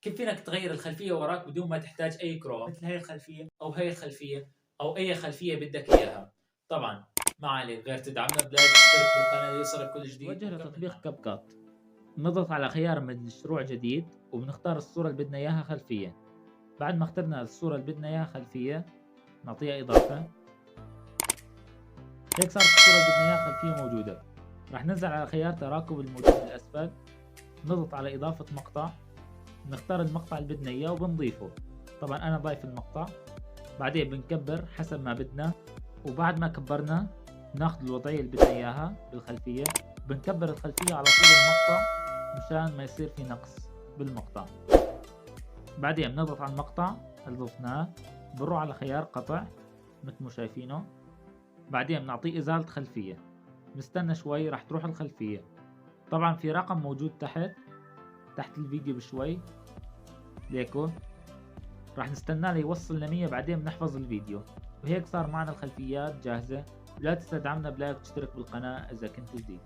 كيف فينك تغير الخلفية وراك بدون ما تحتاج أي كروم مثل هاي الخلفية أو هاي الخلفية أو أي خلفية بدك إياها. طبعا ما عليك غير تدعمنا بلايك وتشترك بالقناة ليوصلك كل جديد. نتوجه لتطبيق كاب كات، نضغط على خيار من مشروع جديد وبنختار الصورة اللي بدنا إياها خلفية. بعد ما اخترنا الصورة اللي بدنا إياها خلفية نعطيها إضافة. هيك صارت الصورة اللي بدنا إياها خلفية موجودة. راح ننزل على خيار تراكب الموجود بالأسفل، نضغط على إضافة مقطع، نختار المقطع اللي بدنا إياه وبنضيفه. طبعا أنا ضايف المقطع. بعدين بنكبر حسب ما بدنا، وبعد ما كبرنا ناخذ الوضعية اللي بدنا إياها بالخلفية، بنكبر الخلفية على طول المقطع مشان ما يصير في نقص بالمقطع. بعدين بنضغط على المقطع اللي ضفناه، بنروح على خيار قطع مثل ما شايفينه. بعدين بنعطيه إزالة خلفية، نستنى شوي راح تروح الخلفية. طبعا في رقم موجود تحت الفيديو بشوي ليكو، راح نستناه ليوصل ل100 بعدين بنحفظ الفيديو. وهيك صار معنا الخلفيات جاهزة. لا تنسى تدعمنا بلايك وتشترك بالقناة إذا كنت جديد.